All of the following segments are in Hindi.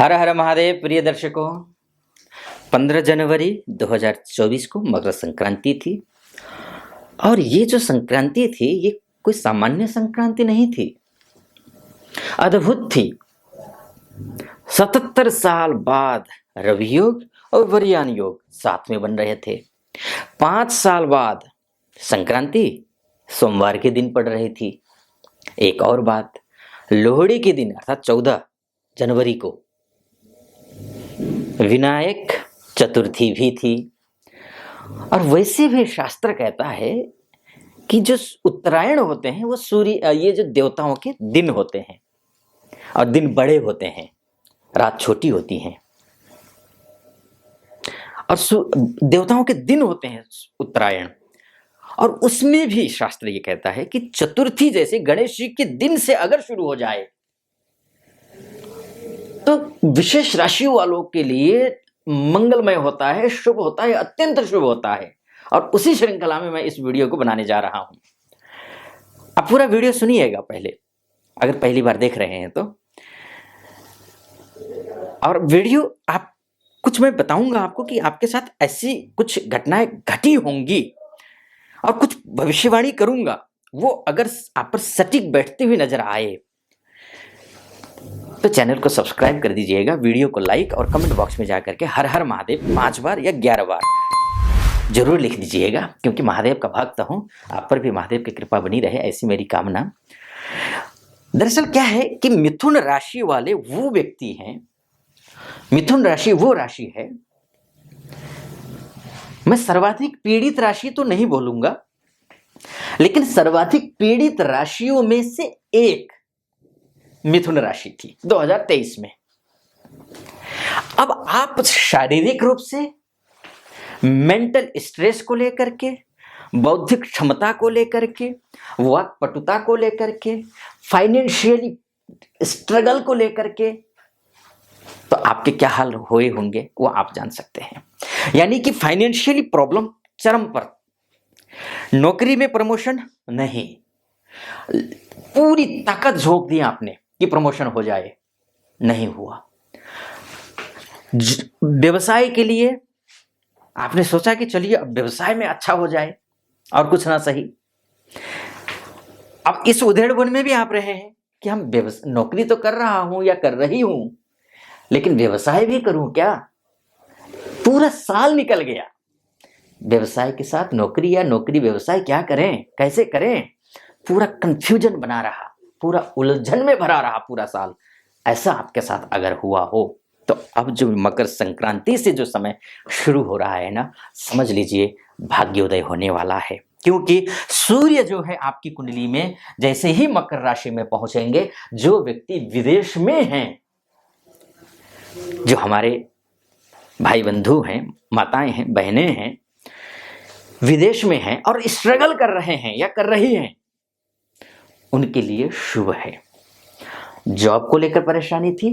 हर हर महादेव प्रिय दर्शकों। 15 जनवरी 2024 को मकर संक्रांति थी और ये जो संक्रांति थी ये कोई सामान्य संक्रांति नहीं थी, अद्भुत थी। 77 साल बाद रवि योग और वरियान योग साथ में बन रहे थे। 5 साल बाद संक्रांति सोमवार के दिन पड़ रही थी। एक और बात, लोहड़ी के दिन अर्थात 14 जनवरी को विनायक चतुर्थी भी थी। और वैसे भी शास्त्र कहता है कि जो उत्तरायण होते हैं वो सूर्य ये जो देवताओं के दिन होते हैं और दिन बड़े होते हैं, रात छोटी होती है। और देवताओं के दिन होते हैं उत्तरायण, और उसमें भी शास्त्र ये कहता है कि चतुर्थी जैसे गणेश जी के दिन से अगर शुरू हो जाए तो विशेष राशियों वालों के लिए मंगलमय होता है, शुभ होता है, अत्यंत शुभ होता है। और उसी श्रृंखला में मैं इस वीडियो को बनाने जा रहा हूं। अब पूरा वीडियो सुनिएगा पहले, अगर पहली बार देख रहे हैं तो। और वीडियो आप कुछ मैं बताऊंगा आपको कि आपके साथ ऐसी कुछ घटनाएं घटी होंगी और कुछ भविष्यवाणी करूंगा, वो अगर आप पर सटीक बैठती हुई नजर आए तो चैनल को सब्सक्राइब कर दीजिएगा, वीडियो को लाइक और कमेंट बॉक्स में जाकर के हर हर महादेव 5 बार या 11 बार जरूर लिख दीजिएगा, क्योंकि महादेव का भक्त हूं, आप पर भी महादेव की कृपा बनी रहे, ऐसी मेरी कामना। दरअसल क्या है कि मिथुन राशि वाले वो व्यक्ति हैं, मिथुन राशि वो राशि है, मैं सर्वाधिक पीड़ित राशि तो नहीं बोलूंगा, लेकिन सर्वाधिक पीड़ित राशियों में से एक मिथुन राशि थी 2023 में। अब आप शारीरिक रूप से, मेंटल स्ट्रेस को लेकर के, बौद्धिक क्षमता को लेकर के, वाक पटुता को लेकर के, फाइनेंशियली स्ट्रगल को लेकर के, तो आपके क्या हाल हुए होंगे वो आप जान सकते हैं। यानी कि फाइनेंशियली प्रॉब्लम चरम पर, नौकरी में प्रमोशन नहीं, पूरी ताकत झोंक दी आपने कि प्रमोशन हो जाए, नहीं हुआ। व्यवसाय के लिए आपने सोचा कि चलिए अब व्यवसाय में अच्छा हो जाए और कुछ ना सही। अब इस उधेड़बुन में भी आप रहे हैं कि हम नौकरी तो कर रहा हूं या कर रही हूं, लेकिन व्यवसाय भी करूं क्या। पूरा साल निकल गया, व्यवसाय के साथ नौकरी या नौकरी व्यवसाय क्या करें, कैसे करें, पूरा कंफ्यूजन बना रहा, पूरा उलझन में भरा रहा पूरा साल। ऐसा आपके साथ अगर हुआ हो तो अब जो मकर संक्रांति से जो समय शुरू हो रहा है ना, समझ लीजिए भाग्योदय होने वाला है। क्योंकि सूर्य जो है आपकी कुंडली में जैसे ही मकर राशि में पहुंचेंगे, जो व्यक्ति विदेश में हैं, जो हमारे भाई बंधु हैं, माताएं हैं, बहनें हैं, विदेश में हैं और स्ट्रगल कर रहे हैं या कर रही हैं, उनके लिए शुभ है। जॉब को लेकर परेशानी थी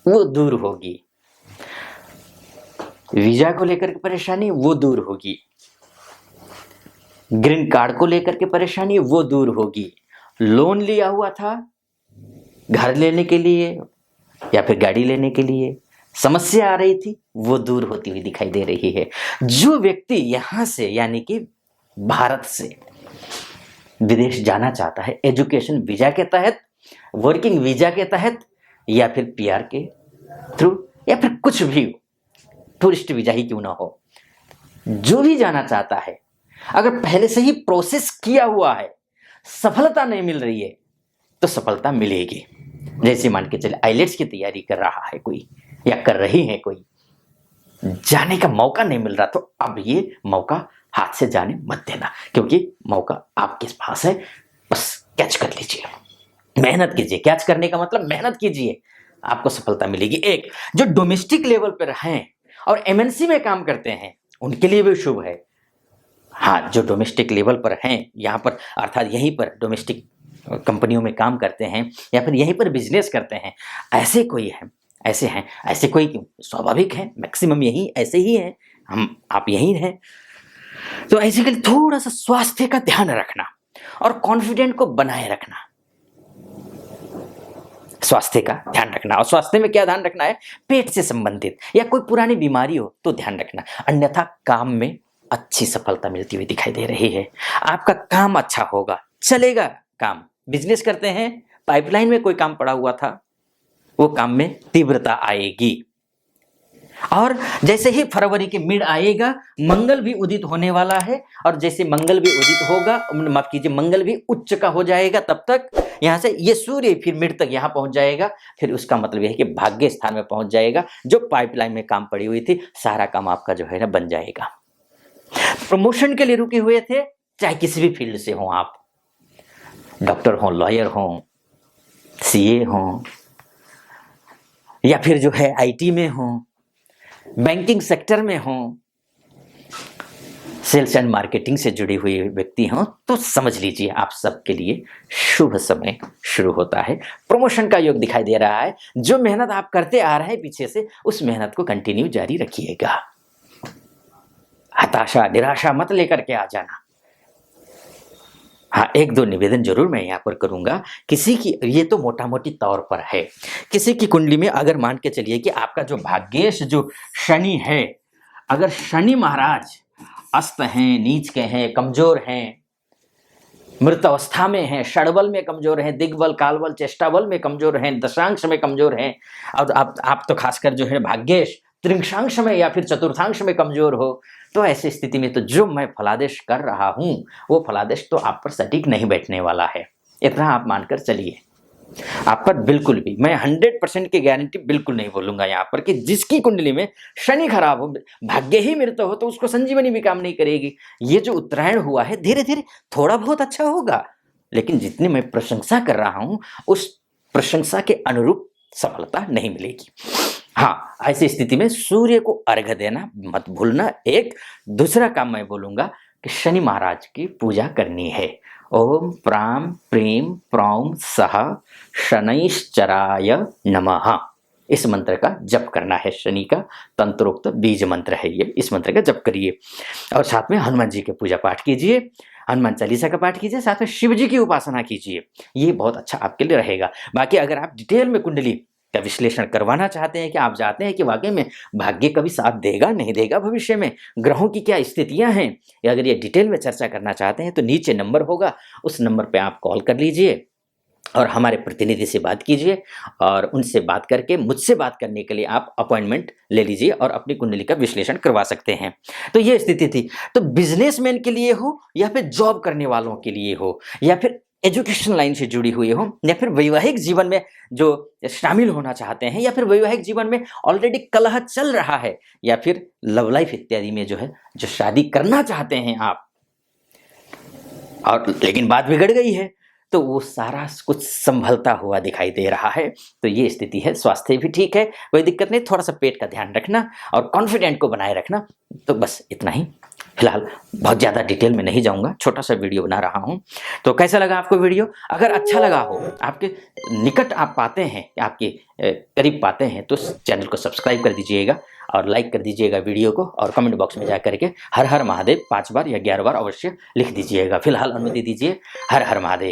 वो दूर होगी, वीजा को लेकर के परेशानी वो दूर होगी, ग्रीन कार्ड को लेकर के परेशानी वो दूर होगी, लोन लिया हुआ था घर लेने के लिए या फिर गाड़ी लेने के लिए, समस्या आ रही थी, वो दूर होती हुई दिखाई दे रही है। जो व्यक्ति यहां से यानी कि भारत से विदेश जाना चाहता है, एजुकेशन वीजा के तहत, वर्किंग वीजा के तहत, या फिर पीआर के थ्रू, या फिर कुछ भी टूरिस्ट वीजा ही क्यों ना हो, जो भी जाना चाहता है, अगर पहले से ही प्रोसेस किया हुआ है, सफलता नहीं मिल रही है तो सफलता मिलेगी। जैसे मान के चले आइलेट्स की तैयारी कर रहा है कोई या कर रही है कोई, जाने का मौका नहीं मिल रहा, तो अब ये मौका हाथ से जाने मत देना, क्योंकि मौका आपके पास है, बस कैच कर लीजिए, मेहनत कीजिए। कैच करने का मतलब मेहनत कीजिए, आपको सफलता मिलेगी। एक जो डोमेस्टिक लेवल पर हैं और एमएनसी में काम करते हैं, उनके लिए भी शुभ है। हाँ, जो डोमेस्टिक लेवल पर हैं, यहाँ पर अर्थात यहीं पर डोमेस्टिक कंपनियों में काम करते हैं या फिर यहीं पर बिजनेस करते हैं, ऐसे कोई हैं, ऐसे हैं, ऐसे कोई क्यों, स्वाभाविक है, मैक्सिमम यही ऐसे ही हैं, हम आप यही हैं। तो ऐसे के लिए थोड़ा सा स्वास्थ्य का ध्यान रखना और कॉन्फिडेंट को बनाए रखना, स्वास्थ्य का ध्यान रखना। और स्वास्थ्य में क्या ध्यान रखना है? पेट से संबंधित या कोई पुरानी बीमारी हो तो ध्यान रखना, अन्यथा काम में अच्छी सफलता मिलती हुई दिखाई दे रही है। आपका काम अच्छा होगा, चलेगा काम। बिजनेस करते हैं, पाइपलाइन में कोई काम पड़ा हुआ था, वो काम में तीव्रता आएगी। और जैसे ही फरवरी के मिड आएगा, मंगल भी उदित होने वाला है, और जैसे मंगल भी उदित होगा, माफ कीजिए, मंगल भी उच्च का हो जाएगा, तब तक यहां से ये सूर्य फिर मिड तक यहां पहुंच जाएगा। फिर उसका मतलब यह है कि भाग्य स्थान में पहुंच जाएगा। जो पाइपलाइन में काम पड़ी हुई थी, सारा काम आपका जो है ना बन जाएगा। प्रमोशन के लिए रुके हुए थे, चाहे किसी भी फील्ड से हो, आप डॉक्टर हो, लॉयर हो, सीए हो, या फिर जो है आईटी में हो, बैंकिंग सेक्टर में हो, सेल्स एंड मार्केटिंग से जुड़ी हुई व्यक्ति हो, तो समझ लीजिए आप सबके लिए शुभ समय शुरू होता है। प्रमोशन का योग दिखाई दे रहा है। जो मेहनत आप करते आ रहे हैं पीछे से, उस मेहनत को कंटिन्यू जारी रखिएगा। हताशा निराशा मत लेकर के आ जाना। हाँ, एक दो निवेदन जरूर मैं यहाँ पर करूंगा। किसी की, ये तो मोटा मोटी तौर पर है, किसी की कुंडली में अगर मान के चलिए कि आपका जो भाग्येश जो शनि है, अगर शनि महाराज अस्त हैं, नीच के हैं, कमजोर हैं, मृत अवस्था में हैं, षडबल में कमजोर हैं, दिग्बल, कालबल, चेष्टाबल में कमजोर हैं, दशांश में कमजोर हैं, और आप तो खासकर जो है भाग्येश त्रिंशांश में या फिर चतुर्थांश में कमजोर हो, तो ऐसी स्थिति में तो जो मैं फलादेश कर रहा हूं, वो फलादेश तो आप पर सटीक नहीं बैठने वाला है। इतना आप मानकर चलिए। आप पर बिल्कुल भी, मैं 100% की गारंटी बिल्कुल नहीं बोलूंगा यहाँ पर कि जिसकी कुंडली में शनि खराब हो, भाग्य ही मृत हो, तो उसको संजीवनी भी काम नहीं करेगी। ये जो उत्तरायण हुआ है, धीरे धीरे थोड़ा बहुत अच्छा होगा, लेकिन जितनी मैं प्रशंसा कर रहा हूं, उस प्रशंसा के अनुरूप सफलता नहीं मिलेगी। हाँ, ऐसी स्थिति में सूर्य को अर्घ्य देना मत भूलना। एक दूसरा काम मैं बोलूंगा कि शनि महाराज की पूजा करनी है। ओम प्राम प्रीम प्रौम सह शनैश्चराय नमः, इस मंत्र का जप करना है। शनि का तंत्रोक्त बीज मंत्र है ये, इस मंत्र का जप करिए। और साथ में हनुमान जी की पूजा पाठ कीजिए, हनुमान चालीसा का पाठ कीजिए, साथ में शिव जी की उपासना कीजिए। ये बहुत अच्छा आपके लिए रहेगा। बाकी अगर आप डिटेल में कुंडली का विश्लेषण करवाना चाहते हैं, कि आप चाहते हैं कि वाकई में भाग्य कभी साथ देगा नहीं देगा, भविष्य में ग्रहों की क्या स्थितियां हैं, या अगर ये डिटेल में चर्चा करना चाहते हैं, तो नीचे नंबर होगा, उस नंबर पे आप कॉल कर लीजिए और हमारे प्रतिनिधि से बात कीजिए, और उनसे बात करके मुझसे बात करने के लिए आप अपॉइंटमेंट ले लीजिए और अपनी कुंडली का विश्लेषण करवा सकते हैं। तो ये स्थिति थी। तो बिजनेसमैन के लिए हो, या फिर जॉब करने वालों के लिए हो, या फिर एजुकेशन लाइन से जुड़ी हुई हो, या फिर वैवाहिक जीवन में जो शामिल होना चाहते हैं, या फिर वैवाहिक जीवन में ऑलरेडी कलह चल रहा है, या फिर लव लाइफ इत्यादि में जो है जो शादी करना चाहते हैं आप, और लेकिन बात बिगड़ गई है, तो वो सारा कुछ संभलता हुआ दिखाई दे रहा है। तो ये स्थिति है। स्वास्थ्य भी ठीक है, कोई दिक्कत नहीं, थोड़ा सा पेट का ध्यान रखना और कॉन्फिडेंट को बनाए रखना। तो बस इतना ही। फिलहाल बहुत ज़्यादा डिटेल में नहीं जाऊंगा, छोटा सा वीडियो बना रहा हूं। तो कैसा लगा आपको वीडियो? अगर अच्छा लगा हो, आपके निकट आप पाते हैं, आपके करीब पाते हैं, तो चैनल को सब्सक्राइब कर दीजिएगा और लाइक कर दीजिएगा वीडियो को, और कमेंट बॉक्स में जा करके हर हर महादेव 5 बार या 11 बार अवश्य लिख दीजिएगा। फिलहाल अनुमति दीजिए। हर हर महादेव।